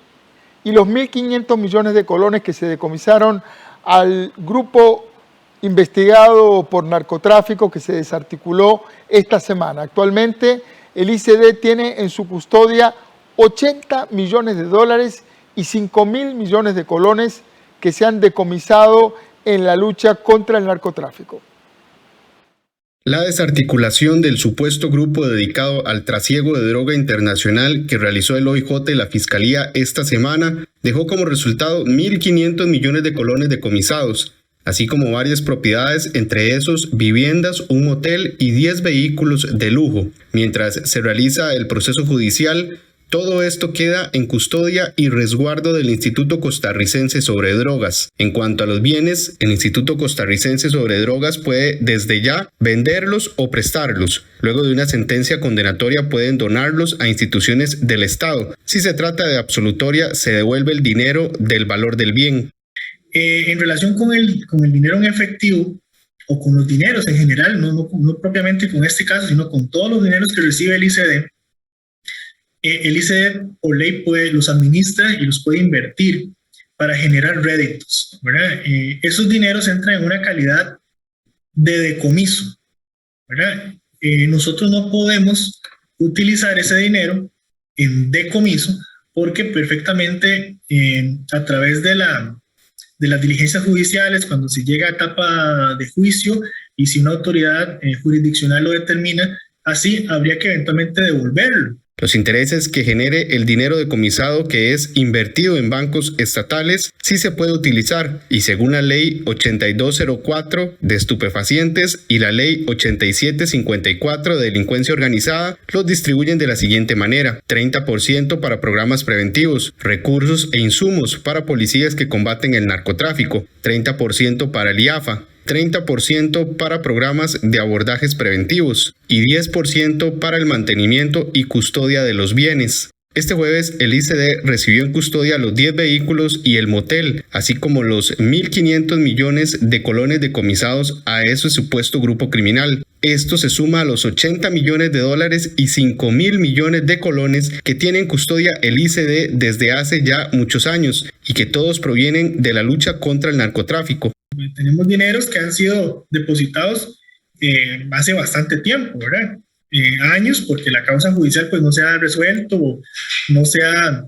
y los 1.500 millones de colones que se decomisaron al grupo investigado por narcotráfico que se desarticuló esta semana. Actualmente el ICD tiene en su custodia 80 millones de dólares y 5.000 millones de colones que se han decomisado en la lucha contra el narcotráfico. La desarticulación del supuesto grupo dedicado al trasiego de droga internacional que realizó el OIJ y la Fiscalía esta semana dejó como resultado 1.500 millones de colones decomisados, así como varias propiedades, entre esos viviendas, un motel y 10 vehículos de lujo. Mientras se realiza el proceso judicial, todo esto queda en custodia y resguardo del Instituto Costarricense sobre Drogas. En cuanto a los bienes, el Instituto Costarricense sobre Drogas puede desde ya venderlos o prestarlos. Luego de una sentencia condenatoria pueden donarlos a instituciones del Estado. Si se trata de absolutoria, se devuelve el dinero del valor del bien. En relación con el dinero en efectivo, o con los dineros en general, no propiamente con este caso, sino con todos los dineros que recibe el ICD, el ICD por ley los administra y los puede invertir para generar réditos, ¿verdad? Esos dineros entran en una calidad de decomiso, ¿verdad? Nosotros no podemos utilizar ese dinero en decomiso porque perfectamente a través de las diligencias judiciales, cuando se llega a etapa de juicio y si una autoridad jurisdiccional lo determina, así habría que eventualmente devolverlo. Los intereses que genere el dinero decomisado que es invertido en bancos estatales sí se puede utilizar, y según la ley 8204 de estupefacientes y la ley 8754 de delincuencia organizada, los distribuyen de la siguiente manera: 30% para programas preventivos, recursos e insumos para policías que combaten el narcotráfico, 30% para el IAFA, 30% para programas de abordajes preventivos y 10% para el mantenimiento y custodia de los bienes. Este jueves el ICD recibió en custodia los 10 vehículos y el motel, así como los 1.500 millones de colones decomisados a ese supuesto grupo criminal. Esto se suma a los 80 millones de dólares y 5.000 millones de colones que tiene en custodia el ICD desde hace ya muchos años y que todos provienen de la lucha contra el narcotráfico. Tenemos dineros que han sido depositados hace bastante tiempo, ¿verdad? Años, porque la causa judicial pues no se ha resuelto o no se ha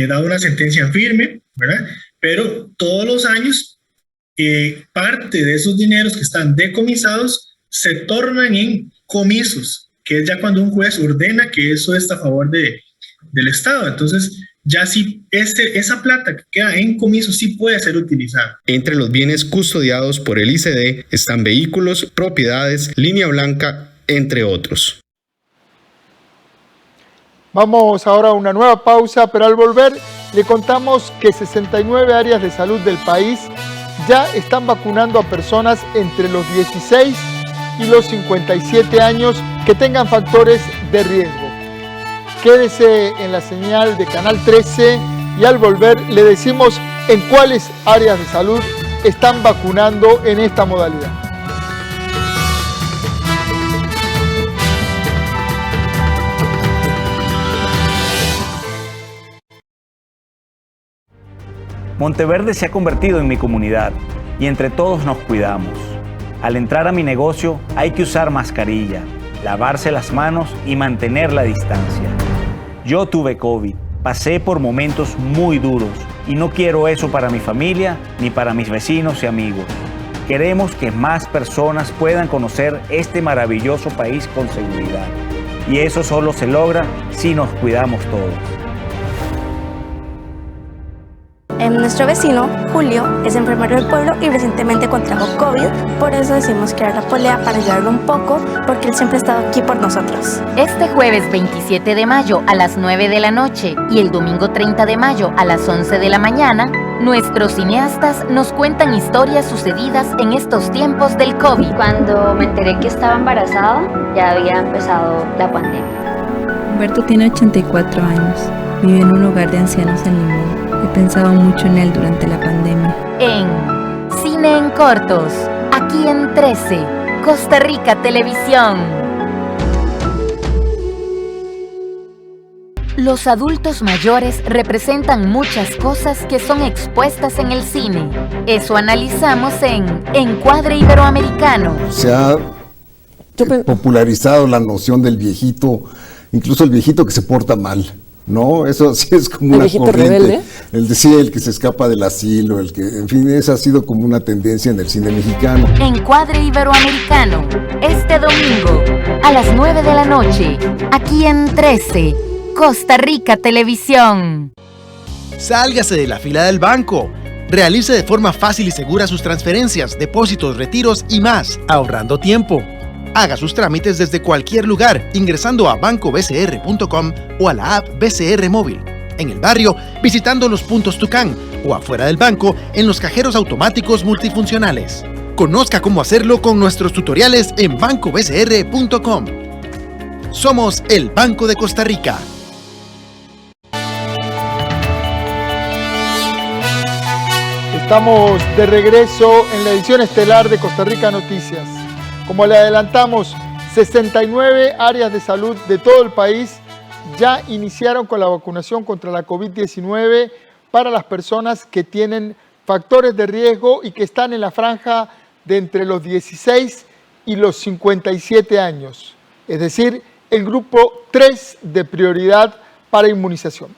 dado una sentencia firme, ¿verdad? Pero todos los años parte de esos dineros que están decomisados se tornan en comisos, que es ya cuando un juez ordena que eso está a favor del Estado. Entonces, ya sí, esa plata que queda en comiso sí puede ser utilizada. Entre los bienes custodiados por el ICD están vehículos, propiedades, línea blanca, entre otros. Vamos ahora a una nueva pausa, pero al volver le contamos que 69 áreas de salud del país ya están vacunando a personas entre los 16 y los 57 años que tengan factores de riesgo. Quédese en la señal de Canal 13 y al volver le decimos en cuáles áreas de salud están vacunando en esta modalidad. Monteverde se ha convertido en mi comunidad y entre todos nos cuidamos. Al entrar a mi negocio hay que usar mascarilla, lavarse las manos y mantener la distancia. Yo tuve COVID, pasé por momentos muy duros y no quiero eso para mi familia ni para mis vecinos y amigos. Queremos que más personas puedan conocer este maravilloso país con seguridad. Y eso solo se logra si nos cuidamos todos. Nuestro vecino, Julio, es enfermero del pueblo y recientemente contrajo COVID. Por eso decidimos crear la polea para ayudarlo un poco, porque él siempre ha estado aquí por nosotros. Este jueves 27 de mayo a las 9 de la noche y el domingo 30 de mayo a las 11 de la mañana, nuestros cineastas nos cuentan historias sucedidas en estos tiempos del COVID. Cuando me enteré que estaba embarazada, ya había empezado la pandemia. Humberto tiene 84 años. Vive en un hogar de ancianos en Limón. He pensado mucho en él durante la pandemia. En Cine en Cortos, aquí en 13, Costa Rica Televisión. Los adultos mayores representan muchas cosas que son expuestas en el cine. Eso analizamos en Encuadre Iberoamericano. Se ha popularizado la noción del viejito, incluso el viejito que se porta mal. No, eso sí es como una corriente. El que se escapa del asilo, el que, en fin, esa ha sido como una tendencia en el cine mexicano. Encuadre Iberoamericano, este domingo a las 9 de la noche, aquí en 13, Costa Rica Televisión. Sálgase de la fila del banco. Realice de forma fácil y segura sus transferencias, depósitos, retiros y más, ahorrando tiempo. Haga sus trámites desde cualquier lugar, ingresando a bancobcr.com o a la app BCR Móvil. En el barrio, visitando los puntos Tucán o afuera del banco, en los cajeros automáticos multifuncionales. Conozca cómo hacerlo con nuestros tutoriales en bancobcr.com. Somos el Banco de Costa Rica. Estamos de regreso en la edición estelar de Costa Rica Noticias. Como le adelantamos, 69 áreas de salud de todo el país ya iniciaron con la vacunación contra la COVID-19 para las personas que tienen factores de riesgo y que están en la franja de entre los 16 y los 57 años, es decir, el grupo 3 de prioridad para inmunización.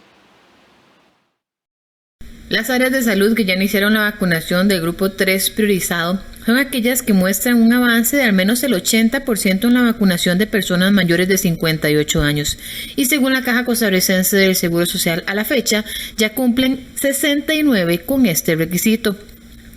Las áreas de salud que ya iniciaron la vacunación del grupo 3 priorizado son aquellas que muestran un avance de al menos el 80% en la vacunación de personas mayores de 58 años. Y según la Caja Costarricense del Seguro Social, a la fecha ya cumplen 69 con este requisito.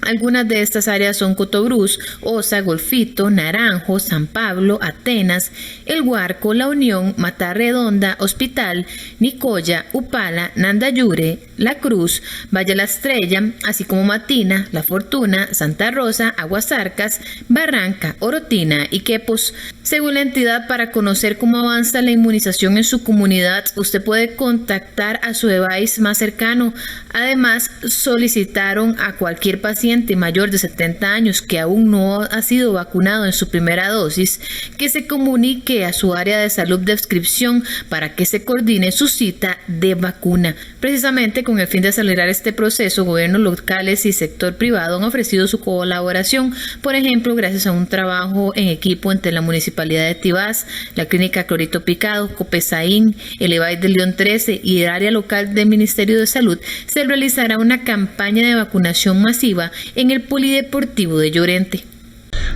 Algunas de estas áreas son Cotobruz, Osa, Golfito, Naranjo, San Pablo, Atenas, El Guarco, La Unión, Mata Redonda, Hospital, Nicoya, Upala, Nandayure, La Cruz, Valle La Estrella, así como Matina, La Fortuna, Santa Rosa, Aguasarcas, Barranca, Orotina y Quepos. Según la entidad, para conocer cómo avanza la inmunización en su comunidad, usted puede contactar a su EVAIS más cercano. Además, solicitaron a cualquier paciente mayor de 70 años que aún no ha sido vacunado en su primera dosis, que se comunique a su área de salud de adscripción para que se coordine su cita de vacuna. Precisamente con el fin de acelerar este proceso, gobiernos locales y sector privado han ofrecido su colaboración, por ejemplo, gracias a un trabajo en equipo entre la Municipalidad Municipalidad de Tibás, la Clínica Clorito Picado, Copesaín, el EVAI de León 13 y el área local del Ministerio de Salud, se realizará una campaña de vacunación masiva en el Polideportivo de Llorente.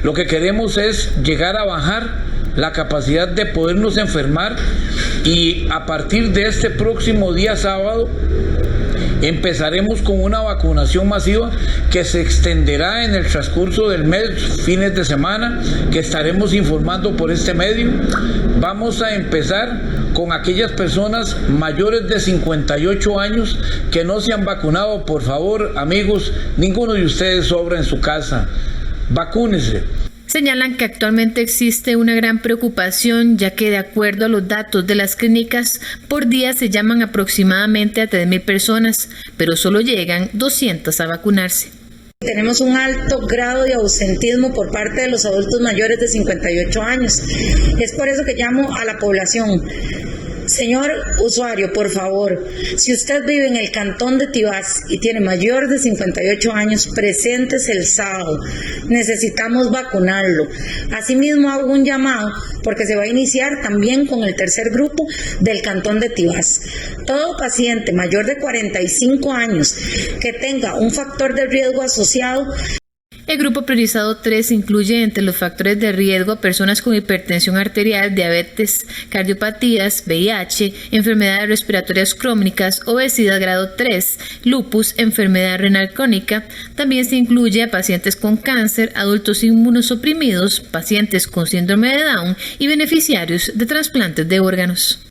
Lo que queremos es llegar a bajar la capacidad de podernos enfermar y a partir de este próximo día sábado empezaremos con una vacunación masiva que se extenderá en el transcurso del mes, fines de semana, que estaremos informando por este medio. Vamos a empezar con aquellas personas mayores de 58 años que no se han vacunado. Por favor, amigos, ninguno de ustedes sobra en su casa. Vacúnese. Señalan que actualmente existe una gran preocupación, ya que de acuerdo a los datos de las clínicas, por día se llaman aproximadamente a 3.000 personas, pero solo llegan 200 a vacunarse. Tenemos un alto grado de ausentismo por parte de los adultos mayores de 58 años. Es por eso que llamo a la población. Señor usuario, por favor, si usted vive en el cantón de Tibás y tiene mayor de 58 años, preséntese el sábado. Necesitamos vacunarlo. Asimismo, hago un llamado porque se va a iniciar también con el tercer grupo del cantón de Tibás. Todo paciente mayor de 45 años que tenga un factor de riesgo asociado. El grupo priorizado 3 incluye entre los factores de riesgo a personas con hipertensión arterial, diabetes, cardiopatías, VIH, enfermedades respiratorias crónicas, obesidad grado 3, lupus, enfermedad renal crónica. También se incluye a pacientes con cáncer, adultos inmunosuprimidos, pacientes con síndrome de Down y beneficiarios de trasplantes de órganos.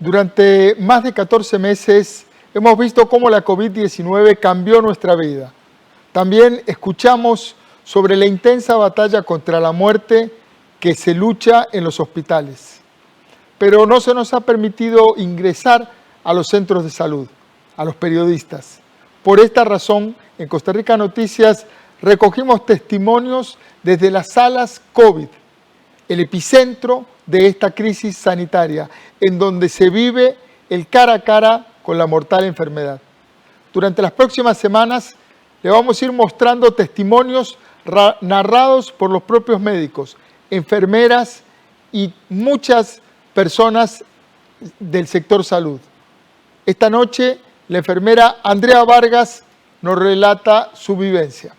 Durante más de 14 meses hemos visto cómo la COVID-19 cambió nuestra vida. También escuchamos sobre la intensa batalla contra la muerte que se lucha en los hospitales. Pero no se nos ha permitido ingresar a los centros de salud, a los periodistas. Por esta razón, en Costa Rica Noticias recogimos testimonios desde las salas COVID, el epicentro de esta crisis sanitaria, en donde se vive el cara a cara con la mortal enfermedad. Durante las próximas semanas le vamos a ir mostrando testimonios narrados por los propios médicos, enfermeras y muchas personas del sector salud. Esta noche la enfermera Andrea Vargas nos relata su vivencia.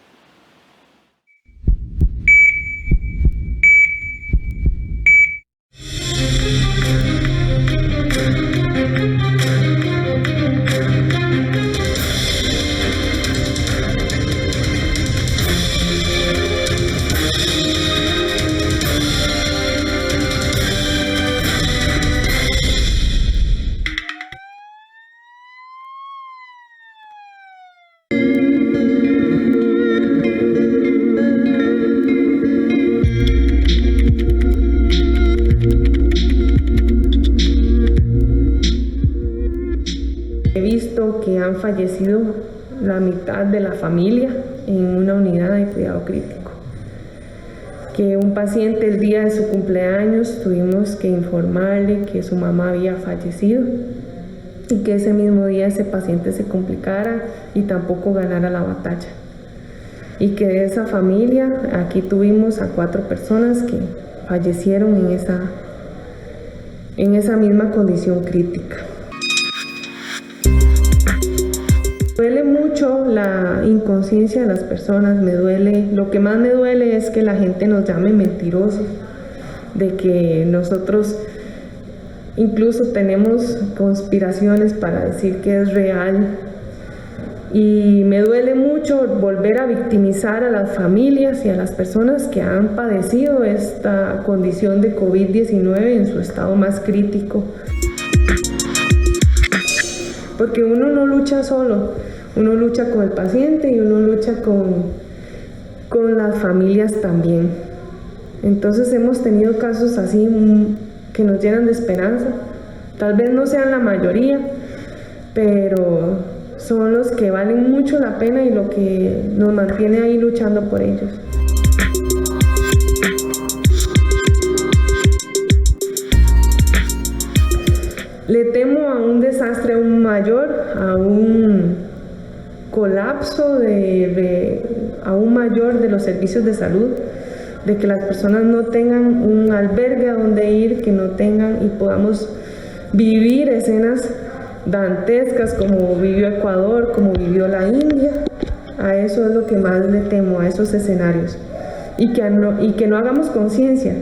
Que han fallecido la mitad de la familia en una unidad de cuidado crítico. Que un paciente el día de su cumpleaños tuvimos que informarle que su mamá había fallecido y que ese mismo día ese paciente se complicara y tampoco ganara la batalla. Y que de esa familia aquí tuvimos a 4 personas que fallecieron en esa misma condición crítica. Duele mucho la inconsciencia de las personas, lo que más me duele es que la gente nos llame mentirosos, de que nosotros incluso tenemos conspiraciones para decir que es real. Y me duele mucho volver a victimizar a las familias y a las personas que han padecido esta condición de COVID-19 en su estado más crítico. Porque uno no lucha solo, uno lucha con el paciente y uno lucha con las familias también. Entonces hemos tenido casos así que nos llenan de esperanza. Tal vez no sean la mayoría, pero son los que valen mucho la pena y lo que nos mantiene ahí luchando por ellos. Le temo a un desastre aún mayor, a un colapso aún mayor de los servicios de salud, de que las personas no tengan un albergue a donde ir, que no tengan y podamos vivir escenas dantescas como vivió Ecuador, como vivió la India. A eso es lo que más le temo, a esos escenarios, y que no hagamos conciencia.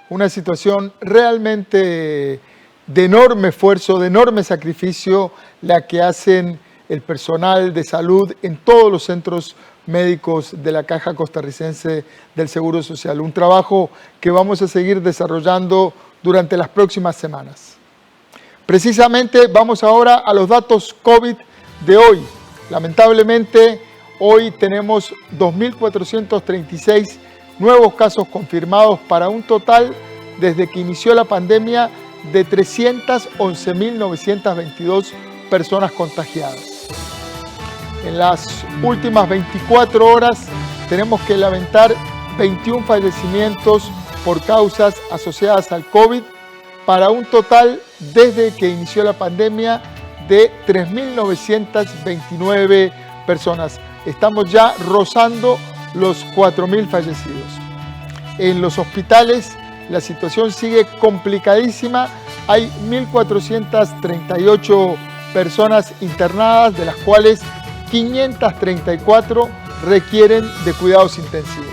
Una situación realmente de enorme esfuerzo, de enorme sacrificio, la que hacen el personal de salud en todos los centros médicos de la Caja Costarricense del Seguro Social. Un trabajo que vamos a seguir desarrollando durante las próximas semanas. Precisamente vamos ahora a los datos COVID de hoy. Lamentablemente, hoy tenemos 2.436 nuevos casos confirmados para un total desde que inició la pandemia de 311.922 personas contagiadas. En las últimas 24 horas tenemos que lamentar 21 fallecimientos por causas asociadas al COVID para un total desde que inició la pandemia de 3.929 personas. Estamos ya rozando los 4.000 fallecidos. En los hospitales la situación sigue complicadísima. Hay 1.438 personas internadas, de las cuales 534 requieren de cuidados intensivos.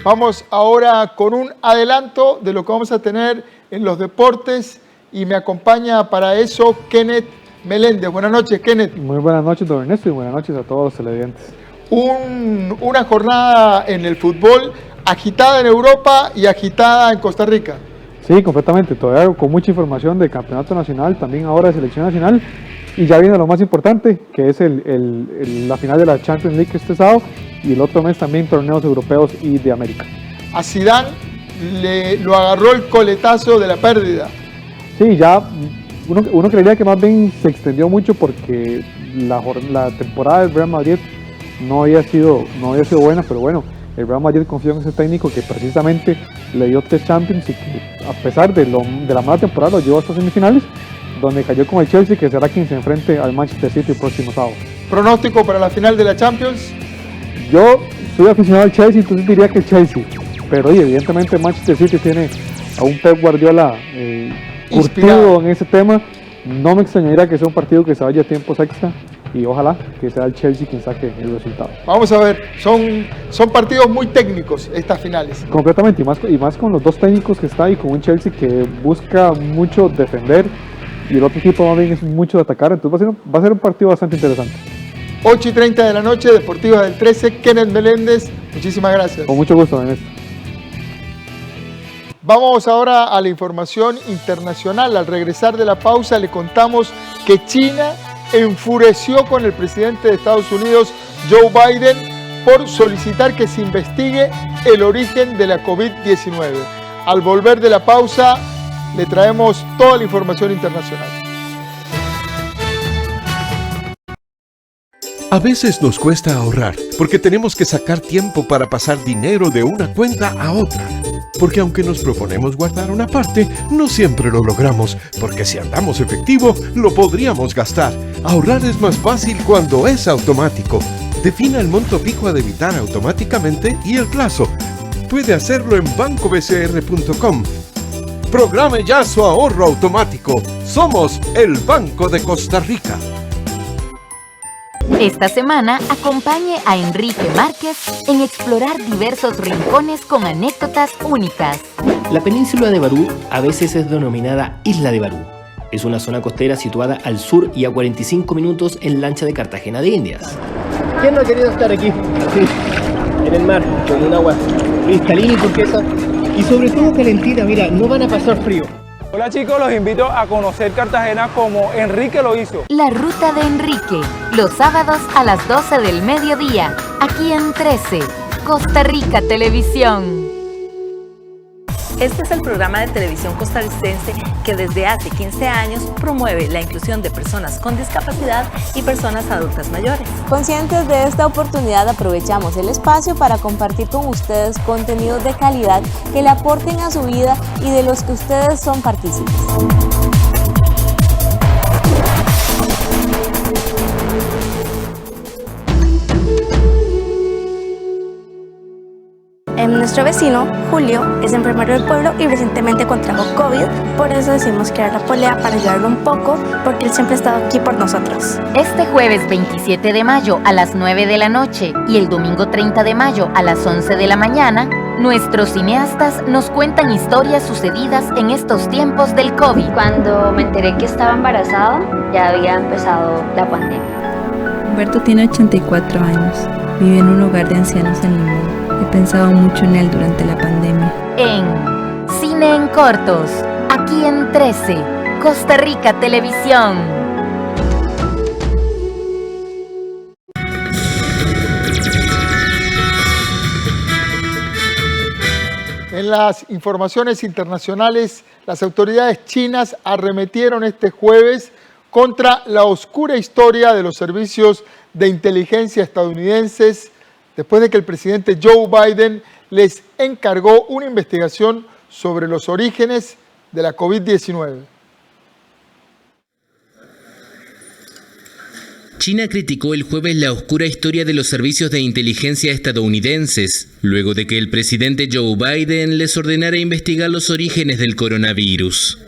Vamos ahora con un adelanto de lo que vamos a tener en los deportes y me acompaña para eso Kenneth Meléndez. Buenas noches, Kenneth. Muy buenas noches, don Ernesto, y buenas noches a todos los televidentes. Una jornada en el fútbol agitada en Europa y agitada en Costa Rica. Sí, completamente. Todavía con mucha información de campeonato nacional, también ahora de selección nacional. Y ya viene lo más importante, que es la final de la Champions League este sábado, y el otro mes también torneos europeos y de América. A Zidane lo agarró el coletazo de la pérdida. Sí, ya uno creería que más bien se extendió mucho porque la temporada del Real Madrid no había sido buena, pero bueno, el Real Madrid confió en ese técnico que precisamente le dio 3 Champions y que a pesar de la mala temporada lo llevó hasta semifinales, donde cayó con el Chelsea, que será quien se enfrente al Manchester City el próximo sábado. ¿Pronóstico para la final de la Champions? Yo soy aficionado al Chelsea, entonces diría que el Chelsea, pero evidentemente Manchester City tiene a un Pep Guardiola curtido en ese tema. No me extrañaría que sea un partido que se vaya a tiempos extra y ojalá que sea el Chelsea quien saque el resultado. Vamos a ver, son partidos muy técnicos estas finales. Completamente, y más con los dos técnicos que está y con un Chelsea que busca mucho defender y el otro equipo más bien es mucho de atacar, entonces va a ser un partido bastante interesante. 8:30 de la noche, Deportivas del 13, Kenneth Meléndez, muchísimas gracias. Con mucho gusto, Ernesto. Vamos ahora a la información internacional. Al regresar de la pausa le contamos que China enfureció con el presidente de Estados Unidos, Joe Biden, por solicitar que se investigue el origen de la COVID-19. Al volver de la pausa le traemos toda la información internacional. A veces nos cuesta ahorrar porque tenemos que sacar tiempo para pasar dinero de una cuenta a otra. Porque aunque nos proponemos guardar una parte, no siempre lo logramos, porque si andamos efectivo, lo podríamos gastar. Ahorrar es más fácil cuando es automático. Defina el monto fijo a debitar automáticamente y el plazo. Puede hacerlo en bancobcr.com. Programe ya su ahorro automático. Somos el Banco de Costa Rica. Esta semana acompañe a Enrique Márquez en explorar diversos rincones con anécdotas únicas. La península de Barú a veces es denominada Isla de Barú. Es una zona costera situada al sur y a 45 minutos en lancha de Cartagena de Indias. ¿Quién no ha querido estar aquí, así, en el mar, con un agua cristalina y turquesa? Y sobre todo calentita, mira, no van a pasar frío. Hola chicos, los invito a conocer Cartagena como Enrique lo hizo. La Ruta de Enrique, los sábados a las 12 del mediodía, aquí en 13, Costa Rica Televisión. Este es el programa de televisión costarricense que desde hace 15 años promueve la inclusión de personas con discapacidad y personas adultas mayores. Conscientes de esta oportunidad, aprovechamos el espacio para compartir con ustedes contenidos de calidad que le aporten a su vida y de los que ustedes son partícipes. Nuestro vecino, Julio, es enfermero del pueblo y recientemente contrajo COVID, por eso decidimos crear la polea para ayudarlo un poco, porque él siempre ha estado aquí por nosotros. Este jueves 27 de mayo a las 9 de la noche y el domingo 30 de mayo a las 11 de la mañana, nuestros cineastas nos cuentan historias sucedidas en estos tiempos del COVID. Cuando me enteré que estaba embarazada, ya había empezado la pandemia. Humberto tiene 84 años, vive en un hogar de ancianos en Limón. He pensado mucho en él durante la pandemia. En Cine en Cortos, aquí en 13, Costa Rica Televisión. En las informaciones internacionales, las autoridades chinas arremetieron este jueves contra la oscura historia de los servicios de inteligencia estadounidenses después de que el presidente Joe Biden les encargó una investigación sobre los orígenes de la COVID-19. China criticó el jueves la oscura historia de los servicios de inteligencia estadounidenses, luego de que el presidente Joe Biden les ordenara investigar los orígenes del coronavirus.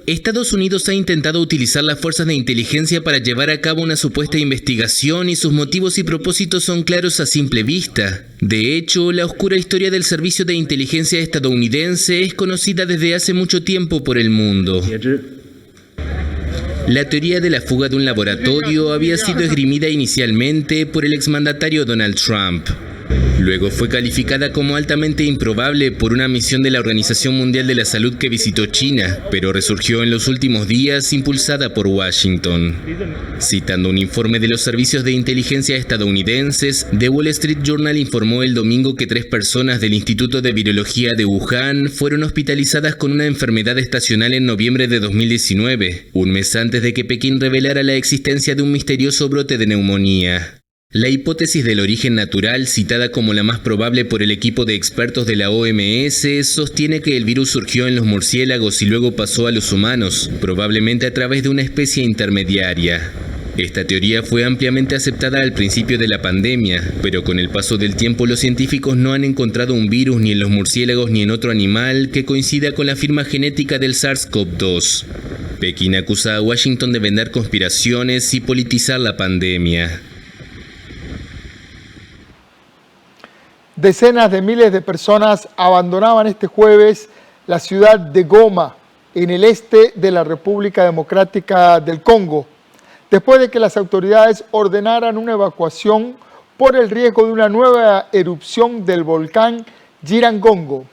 Estados Unidos ha intentado utilizar las fuerzas de inteligencia para llevar a cabo una supuesta investigación y sus motivos y propósitos son claros a simple vista. De hecho, la oscura historia del servicio de inteligencia estadounidense es conocida desde hace mucho tiempo por el mundo. La teoría de la fuga de un laboratorio había sido esgrimida inicialmente por el exmandatario Donald Trump. Luego fue calificada como altamente improbable por una misión de la Organización Mundial de la Salud que visitó China, pero resurgió en los últimos días impulsada por Washington. Citando un informe de los servicios de inteligencia estadounidenses, The Wall Street Journal informó el domingo que 3 personas del Instituto de Virología de Wuhan fueron hospitalizadas con una enfermedad estacional en noviembre de 2019, un mes antes de que Pekín revelara la existencia de un misterioso brote de neumonía. La hipótesis del origen natural, citada como la más probable por el equipo de expertos de la OMS, sostiene que el virus surgió en los murciélagos y luego pasó a los humanos, probablemente a través de una especie intermediaria. Esta teoría fue ampliamente aceptada al principio de la pandemia, pero con el paso del tiempo los científicos no han encontrado un virus ni en los murciélagos ni en otro animal que coincida con la firma genética del SARS-CoV-2. Pekín acusa a Washington de vender conspiraciones y politizar la pandemia. Decenas de miles de personas abandonaban este jueves la ciudad de Goma, en el este de la República Democrática del Congo, después de que las autoridades ordenaran una evacuación por el riesgo de una nueva erupción del volcán Nyiragongo.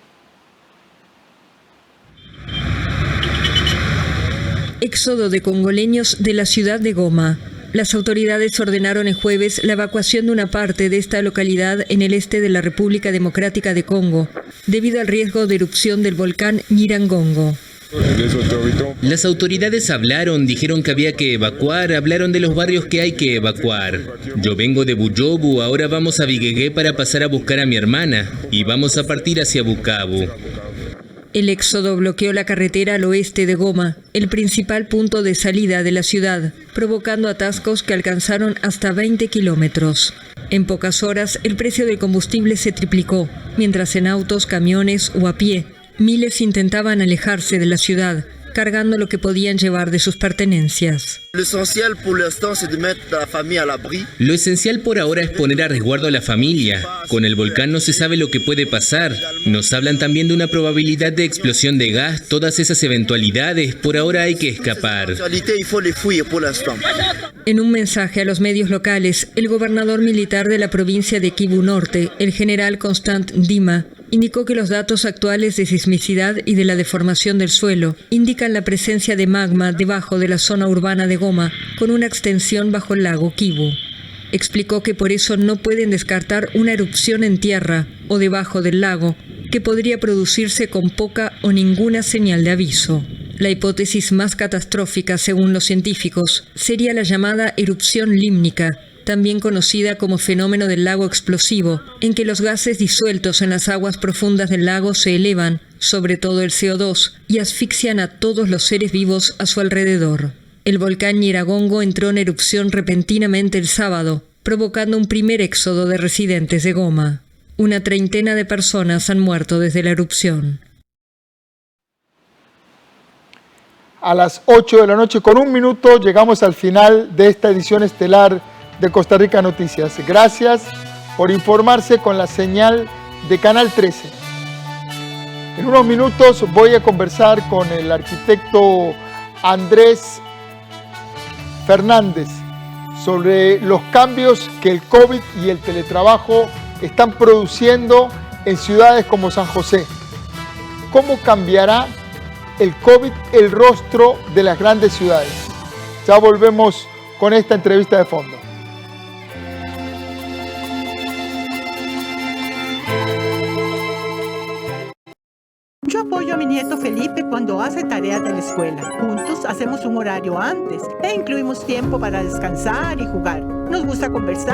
Éxodo de congoleños de la ciudad de Goma. Las autoridades ordenaron el jueves la evacuación de una parte de esta localidad en el este de la República Democrática de Congo, debido al riesgo de erupción del volcán Nyiragongo. Las autoridades dijeron que había que evacuar, hablaron de los barrios que hay que evacuar. Yo vengo de Bujobu, ahora vamos a Biguegué para pasar a buscar a mi hermana, y vamos a partir hacia Bukavu. El éxodo bloqueó la carretera al oeste de Goma, el principal punto de salida de la ciudad, provocando atascos que alcanzaron hasta 20 kilómetros. En pocas horas, el precio del combustible se triplicó, mientras en autos, camiones o a pie, miles intentaban alejarse de la ciudad, cargando lo que podían llevar de sus pertenencias. Lo esencial por ahora es poner a resguardo a la familia. Con el volcán no se sabe lo que puede pasar. Nos hablan también de una probabilidad de explosión de gas. Todas esas eventualidades, por ahora hay que escapar. En un mensaje a los medios locales, el gobernador militar de la provincia de Kivu Norte, el general Constant Ndima, indicó que los datos actuales de sismicidad y de la deformación del suelo indican la presencia de magma debajo de la zona urbana de Goma, con una extensión bajo el lago Kivu. Explicó que por eso no pueden descartar una erupción en tierra o debajo del lago, que podría producirse con poca o ninguna señal de aviso. La hipótesis más catastrófica, según los científicos, sería la llamada erupción límnica, también conocida como fenómeno del lago explosivo, en que los gases disueltos en las aguas profundas del lago se elevan, sobre todo el CO2, y asfixian a todos los seres vivos a su alrededor. El volcán Nyiragongo entró en erupción repentinamente el sábado, provocando un primer éxodo de residentes de Goma. Una treintena de personas han muerto desde la erupción. A las 8 de la noche con 1 minuto llegamos al final de esta edición estelar de Costa Rica Noticias. Gracias por informarse con la señal de Canal 13. En unos minutos voy a conversar con el arquitecto Andrés Fernández sobre los cambios que el COVID y el teletrabajo están produciendo en ciudades como San José. ¿Cómo cambiará el COVID el rostro de las grandes ciudades? Ya volvemos con esta entrevista de fondo. Yo apoyo a mi nieto Felipe cuando hace tareas de la escuela. Juntos hacemos un horario antes e incluimos tiempo para descansar y jugar. Nos gusta conversar